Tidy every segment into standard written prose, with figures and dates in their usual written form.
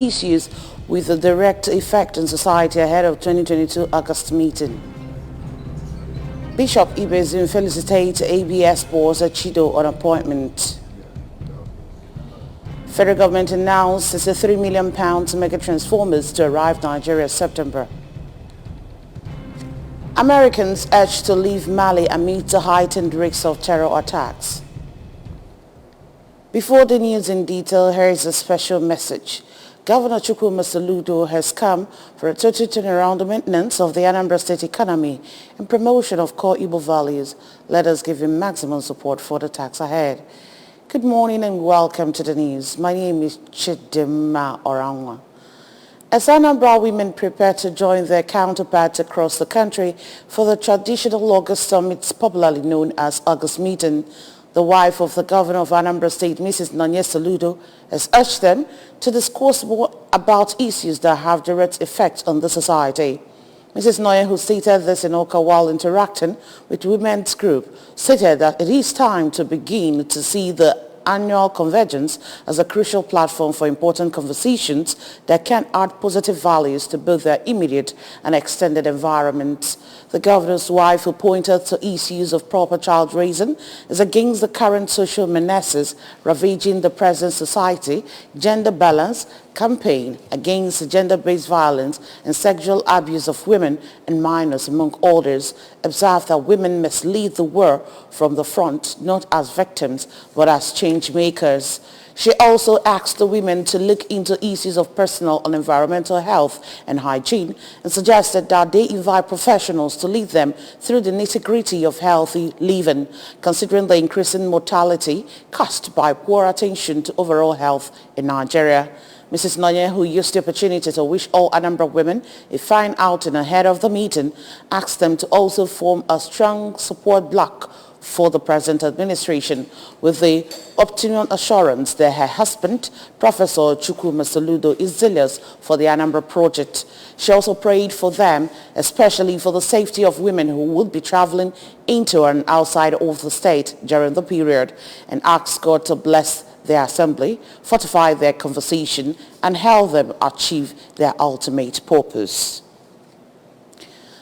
issues with a direct effect on society ahead of 2022 August meeting. Bishop Ibezim felicitates ABS boss Chido on appointment. Federal government announced £3 million mega transformers to arrive Nigeria September. Americans urged to leave Mali amid the heightened risks of terror attacks. Before the news in detail, here is a special message. Governor Chukwuma Soludo has come for a total turnaround maintenance of the Anambra State economy and promotion of core Igbo values. Let us give him maximum support for the task ahead. Good morning and welcome to the news. My name is Chidima Orangwa. As Anambra women prepare to join their counterparts across the country for the traditional August summit, popularly known as August meeting, the wife of the governor of Anambra State, Mrs. Nonye Soludo, has urged them to discuss more about issues that have direct effect on the society. Mrs. Nonye, who stated this in Oka while interacting with women's group, stated that it is time to begin to see the annual convergence as a crucial platform for important conversations that can add positive values to both their immediate and extended environments. The governor's wife, who pointed to issues of proper child raising, is against the current social menaces ravaging the present society, gender balance, campaign against gender-based violence and sexual abuse of women and minors, among others, observed that women must lead the war from the front, not as victims, but as change makers. She also asked the women to look into issues of personal and environmental health and hygiene and suggested that they invite professionals to lead them through the nitty-gritty of healthy living, considering the increasing mortality caused by poor attention to overall health in Nigeria. Mrs. Nonye, who used the opportunity to wish all Anambra women a fine outing ahead of the meeting, asked them to also form a strong support bloc for the present administration, with the optimum assurance that her husband, Professor Chukwuma Soludo, is zealous for the Anambra project. She also prayed for them, especially for the safety of women who would be traveling into and outside of the state during the period, and asked God to bless their assembly, fortify their conversation, and help them achieve their ultimate purpose.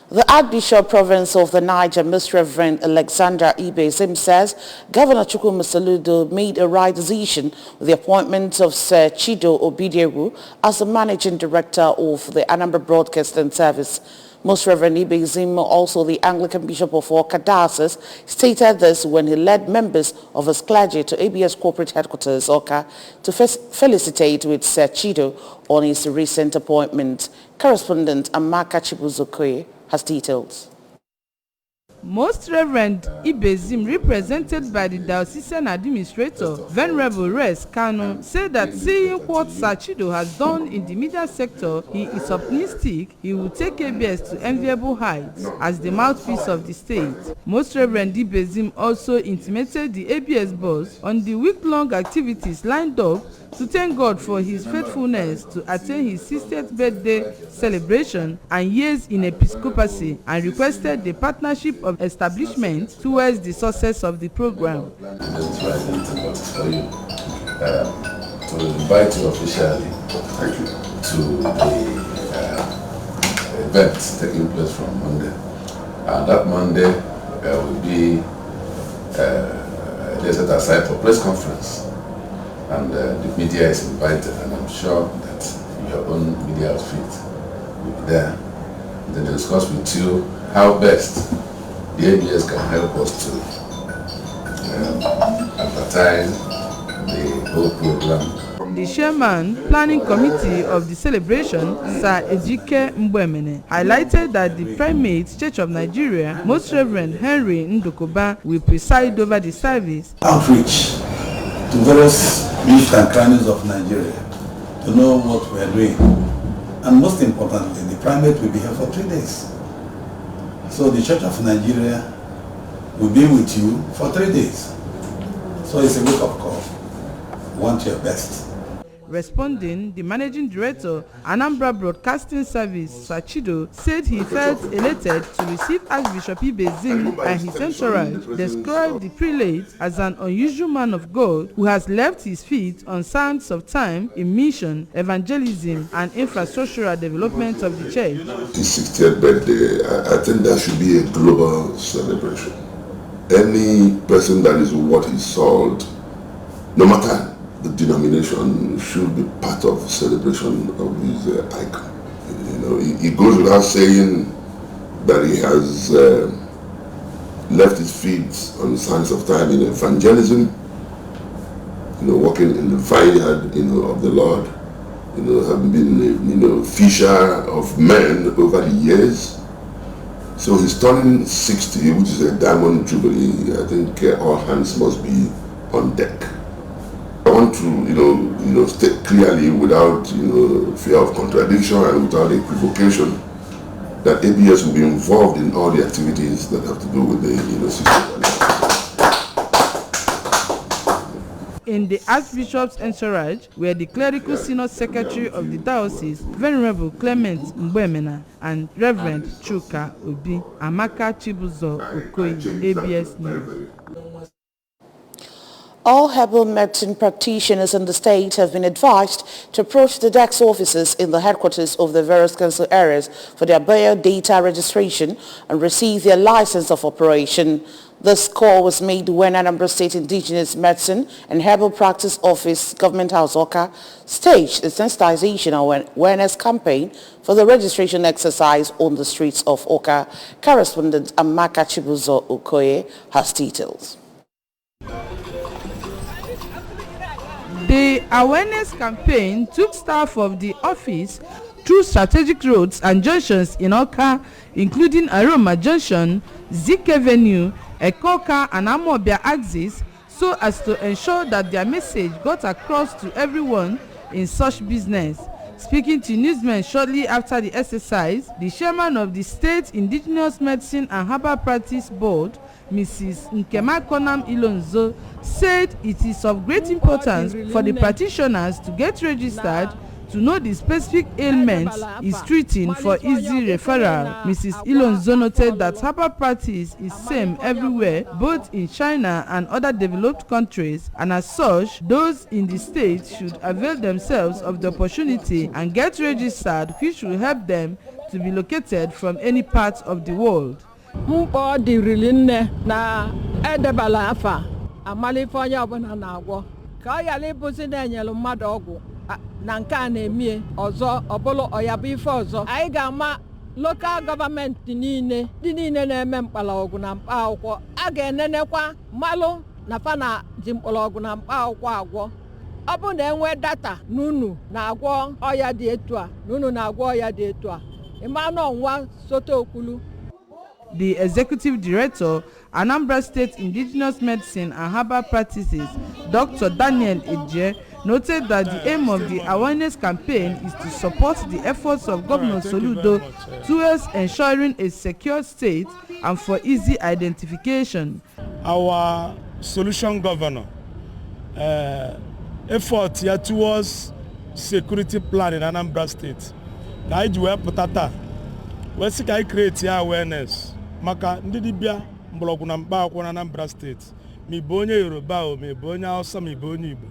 The Archbishop Province of the Niger, Most Reverend Alexander Ibezim, says Governor Chukwuma Soludo made a right decision with the appointment of Sir Chido Obidiewu as the Managing Director of the Anambra Broadcasting Service. Most Reverend Ibezim, also the Anglican Bishop of Awka Diocese, stated this when he led members of his clergy to ABS Corporate Headquarters, Awka, to felicitate with Sir Chido on his recent appointment. Correspondent Amaka Chibuzokoye has details. Most Reverend Ibezim, represented by the Diocesan Administrator, Venerable Res Kanu, said that seeing what Sachido has done in the media sector, he is optimistic he will take ABS to enviable heights as the mouthpiece of the state. Most Reverend Ibezim also intimated the ABS boss on the week-long activities lined up to thank God for his faithfulness to attain his 60th birthday celebration and years in episcopacy, and requested the partnership of establishment towards the success of the program. For you, to invite you officially to the event taking place from Monday. And that Monday will be day set aside for press conference. And the media is invited, and I'm sure that your own media outfit will be there. And then they'll discuss with you how best the ABS can help us to advertise the whole program. The chairman, planning committee of the celebration, Sir Ejike Mbwemene, highlighted that the Primate Church of Nigeria, Most Reverend Henry Ndokoba, will preside over the service. Outreach to various nooks and crannies of Nigeria to know what we are doing. And most importantly, the primate will be here for 3 days. So the Church of Nigeria will be with you for 3 days. So it's a wake-up call. Want your best. Responding, the managing director, Anambra Broadcasting Service, Sachido, said he felt elated to receive Archbishop Ibezim and his entourage, described the prelate as an unusual man of God who has left his feet on sands of time in mission, evangelism, and infrastructural development of the church. His 60th birthday, I think that should be a global celebration. Any person that is worth his salt, no matter the denomination, should be part of the celebration of his icon. You know, it goes without saying that he has left his feet on the sands of time in evangelism, you know, working in the vineyard, you know, of the Lord, you know, having been, you know, fisher of men over the years. So he's turning 60, which is a diamond jubilee. I think all hands must be on deck. I want to, you know, state clearly, without, you know, fear of contradiction and without equivocation, that ABS will be involved in all the activities that have to do with the university. In the Archbishop's entourage were the Clerical Synod Secretary of the Diocese, Venerable Clement Mbemena, and Reverend Chuka Obi, Amaka Chibuzo Okoye, ABS News. All herbal medicine practitioners in the state have been advised to approach the DAX offices in the headquarters of the various council areas for their biodata registration and receive their license of operation. This call was made when Anambra State Indigenous Medicine and Herbal Practice Office, Government House, Oka, staged a sensitization and awareness campaign for the registration exercise on the streets of Oka. Correspondent Amaka Chibuzo Okoye has details. The awareness campaign took staff of the office through strategic roads and junctions in Oka, including Aroma Junction, Zik Avenue, Ekoka and Amobia axis, so as to ensure that their message got across to everyone in such business. Speaking to newsmen shortly after the exercise, the chairman of the State Indigenous Medicine and Herbal Practice Board, Mrs. Nkema Konam Ilonzo, said it is of great importance for the practitioners to get registered to know the specific ailments is treating for easy referral. Mrs. Ilonzo noted that herbal practice is same everywhere, both in China and other developed countries, and as such, those in the state should avail themselves of the opportunity and get registered, which will help them to be located from any part of the world. Na nke a na-emie ọzọ ọbụla ọyabụ ife ọzọ anyị ga-ama local government niile dị niile na-eme mkpalaọgwụ na mkpa akwụkwọ a ga-enenekwa malụ na fa na ji mkpalaọgwụ na mkpa akwụkwọ agwọ ọ bụ na enwe data n'unu na-agwọ ọya dị etu a n'unu na-agwọ ọya dị etu a ịmanụ ọnwa sote okwulu. The Executive Director, Anambra State Indigenous Medicine and Herbal Practices, Dr. Daniel Eje, noted that the aim of the awareness campaign is to support the efforts of Governor Soludo towards ensuring a secure state and for easy identification. Our solution governor effort here towards security plan in Anambra State. Na ijiwe putata we sika I create awareness maka ndị dibịa mgbọrọgwụ na mkpa akwụkwọ na Anambra State, mi bụ onye Yoruba o mi bụ onye Hausa mi bụ onye Igbo,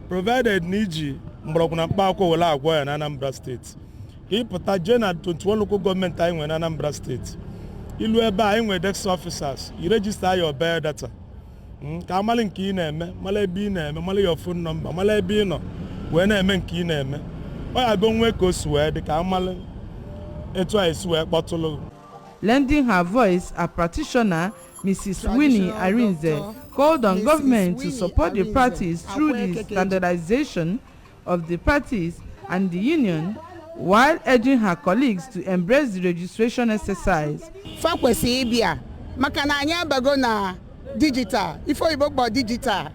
provided na iji mgbọrọgwụ na mkpa akwụkwọ were agwọ ya na Anambra State. Ịpụta jee na 21 local government anyị nwe na Anambra State, ilu ebe anyị nwe desk officers, you register your biodata ka amali nke ị na-eme, mala ebe ị na-eme, mala your phone number, mala ebe ị nọ wee na-eme nke ị na-eme. Ọ ya go nwe ka o si wee dị ka amali etu a esi wee kpọtụlụ. Lending her voice, a practitioner, Mrs. Winnie Arinze, called on government to support the practice through the standardization of the practice and the union, while urging her colleagues to embrace the registration exercise. Fakwesi ibia maka na anya bago na digital, ifo ibo digital.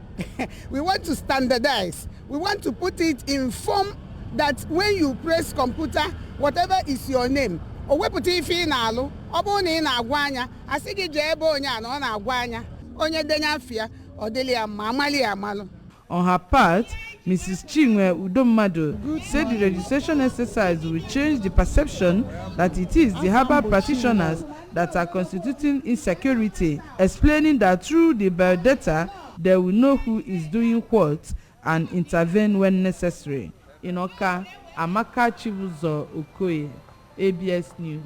We want to standardize. We want to put it in form that when you press computer, whatever is your name, o weputa ife na alu, obu na ina agwa anya, asigi je ebe onye a na agwa anya, onye denya afia, o deli amali amalu. On her part, Mrs. Chinwe Udomado said the registration exercise will change the perception that it is the herbal practitioners that are constituting insecurity, explaining that through the biodata, they will know who is doing what and intervene when necessary. In Oka, Amaka Chibuzo Okoye, ABS News.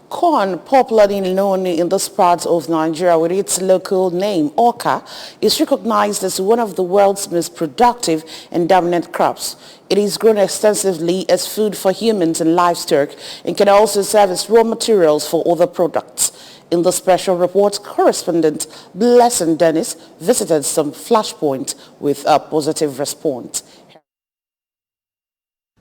Corn, popularly known in this part of Nigeria with its local name, Oka, is recognized as one of the world's most productive and dominant crops. It is grown extensively as food for humans and livestock and can also serve as raw materials for other products. In the special report, correspondent Blessing Dennis visited some flashpoints with a positive response.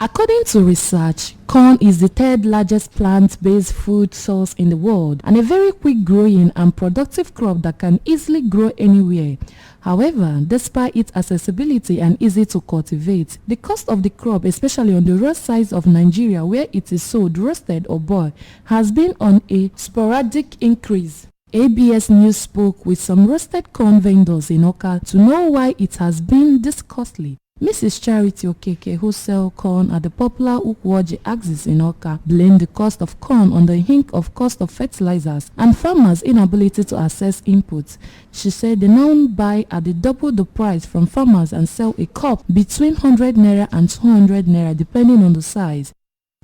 According to research, corn is the third largest plant-based food source in the world and a very quick-growing and productive crop that can easily grow anywhere. However, despite its accessibility and easy to cultivate, the cost of the crop, especially on the rough sides of Nigeria where it is sold roasted or boiled, has been on a sporadic increase. ABS News spoke with some roasted corn vendors in Oka to know why it has been this costly. Mrs. Charity Okeke, who sells corn at the popular Ukwoji axis in Oka, blamed the cost of corn on the hink of cost of fertilizers and farmers' inability to access inputs. She said they now buy at double the price from farmers and sell a cup between 100 naira and 200 naira depending on the size.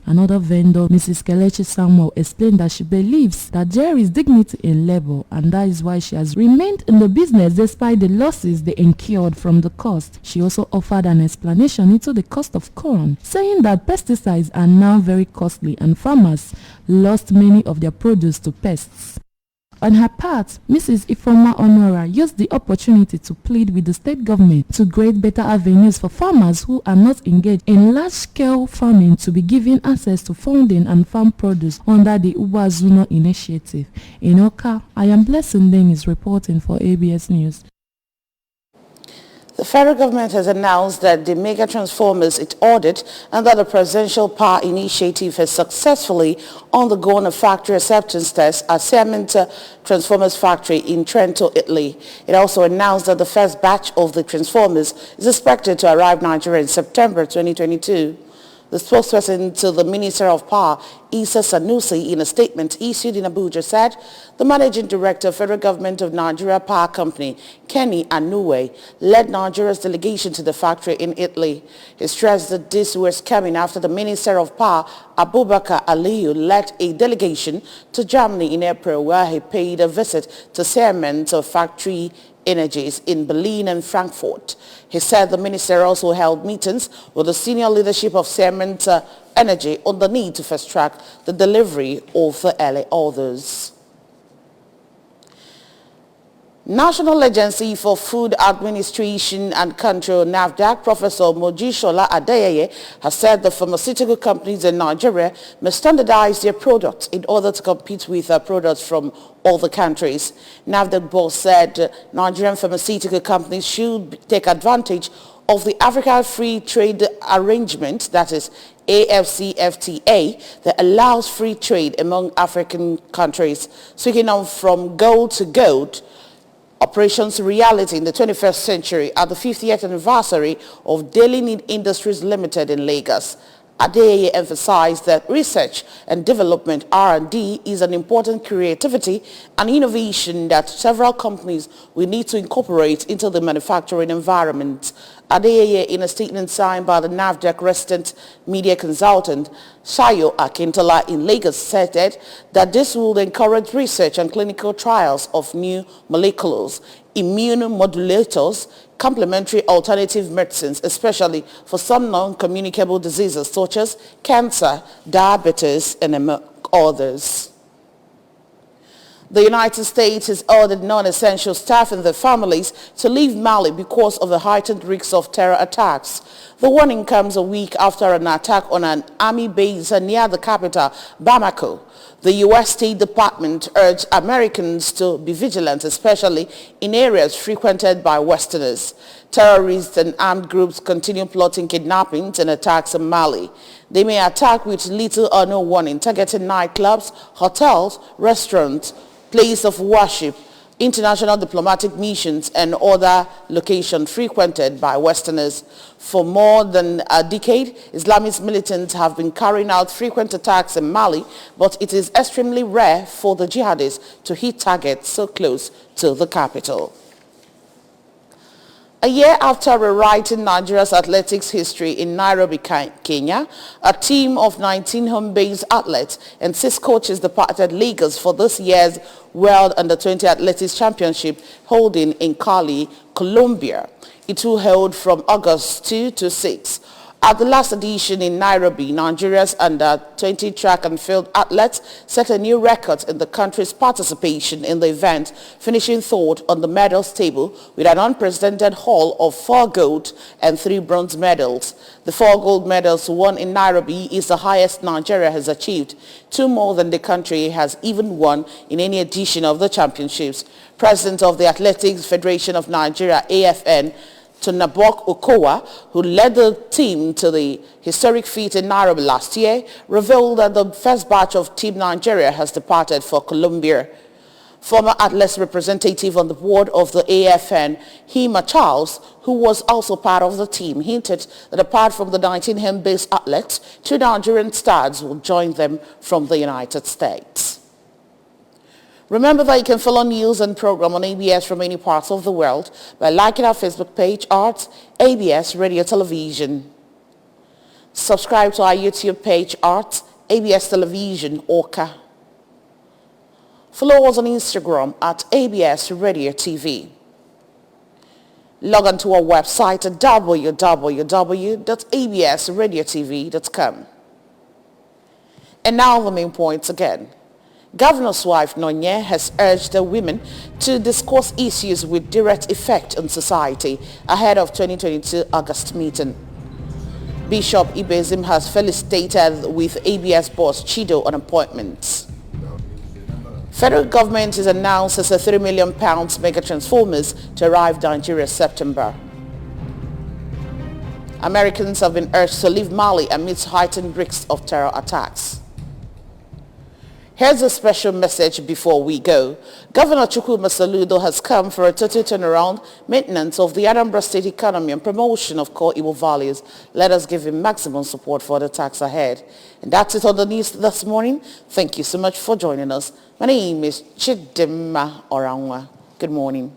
Another vendor, Mrs. Kelechi Samuel, explained that she believes that there is dignity in labor and that is why she has remained in the business despite the losses they incurred from the cost. She also offered an explanation into the cost of corn, saying that pesticides are now very costly and farmers lost many of their produce to pests. On her part, Mrs. Ifoma Honora used the opportunity to plead with the state government to create better avenues for farmers who are not engaged in large-scale farming to be given access to funding and farm produce under the Ubazuno initiative. In Oka, I am Blessing Dennis reporting for ABS News. The federal government has announced that the mega transformers it ordered under the Presidential Power Initiative has successfully undergone a factory acceptance test at Cement Transformers Factory in Trento, Italy. It also announced that the first batch of the transformers is expected to arrive Nigeria in September 2022. The spokesperson to the Minister of Power, Issa Sanusi, in a statement issued in Abuja said the Managing Director, Federal Government of Nigeria Power Company, Kenny Anuwe, led Nigeria's delegation to the factory in Italy. He stressed that this was coming after the Minister of Power, Abubakar Aliyu, led a delegation to Germany in April where he paid a visit to Cement Factory Energies in Berlin and Frankfurt. He said the minister also held meetings with the senior leadership of Cement Energy on the need to fast-track the delivery of the early orders. National Agency for Food Administration and Control, NAFDAC, Professor Mojisola Adeyeye, has said the pharmaceutical companies in Nigeria must standardize their products in order to compete with products from other countries. NAFDAC boss said Nigerian pharmaceutical companies should take advantage of the Africa Free Trade Arrangement, that is AFCFTA, that allows free trade among African countries. Speaking on From Gold to Gold, Operations Reality in the 21st Century at the 50th anniversary of Daily Need Industries Limited in Lagos, Adeyeye emphasized that research and development R&D is an important creativity and innovation that several companies will need to incorporate into the manufacturing environment. Adeyeye, in a statement signed by the NAFDAC resident media consultant Sayo Akintola in Lagos, said that this will encourage research and clinical trials of new molecules, immune modulators, complementary alternative medicines, especially for some non-communicable diseases such as cancer, diabetes, and among others. The United States has ordered non-essential staff and their families to leave Mali because of the heightened risks of terror attacks. The warning comes a week after an attack on an army base near the capital, Bamako. The U.S. State Department urged Americans to be vigilant, especially in areas frequented by Westerners. Terrorists and armed groups continue plotting kidnappings and attacks in Mali. They may attack with little or no warning, targeting nightclubs, hotels, restaurants, places of worship, international diplomatic missions and other locations frequented by Westerners. For more than a decade, Islamist militants have been carrying out frequent attacks in Mali, but it is extremely rare for the jihadists to hit targets so close to the capital. A year after rewriting Nigeria's athletics history in Nairobi, Kenya, a team of 19 home-based athletes and 6 coaches departed Lagos for this year's World Under-20 Athletics Championship holding in Cali, Colombia. It will held from August 2 to 6. At the last edition in Nairobi, Nigeria's under-20 track and field athletes set a new record in the country's participation in the event, finishing third on the medals table with an unprecedented haul of 4 gold and 3 bronze medals. The 4 gold medals won in Nairobi is the highest Nigeria has achieved, 2 more than the country has even won in any edition of the championships. President of the Athletics Federation of Nigeria, AFN, to Nabok Okowa, who led the team to the historic feat in Nairobi last year, revealed that the first batch of Team Nigeria has departed for Colombia. Former athletes representative on the board of the AFN, Hima Charles, who was also part of the team, hinted that apart from the 19 home-based athletes, 2 Nigerian stars will join them from the United States. Remember that you can follow news and program on ABS from any parts of the world by liking our Facebook page at ABS Radio Television. Subscribe to our YouTube page at ABS Television Orca. Follow us on Instagram at ABS Radio TV. Log on to our website at www.absradiotv.com. And now the main points again. Governor's wife Nonye has urged the women to discuss issues with direct effect on society ahead of 2022 August meeting. Bishop Ibezim has felicitated with ABS boss Chido on appointments. Federal government is announced as a £3 million mega transformers to arrive Nigeria September. Americans have been urged to leave Mali amidst heightened risks of terror attacks. Here's a special message before we go. Governor Chukwuma Soludo has come for a total turnaround, maintenance of the Anambra State economy and promotion of core Igbo values. Let us give him maximum support for the tax ahead. And that's it on the news this morning. Thank you so much for joining us. My name is Chidimma Orangwa. Good morning.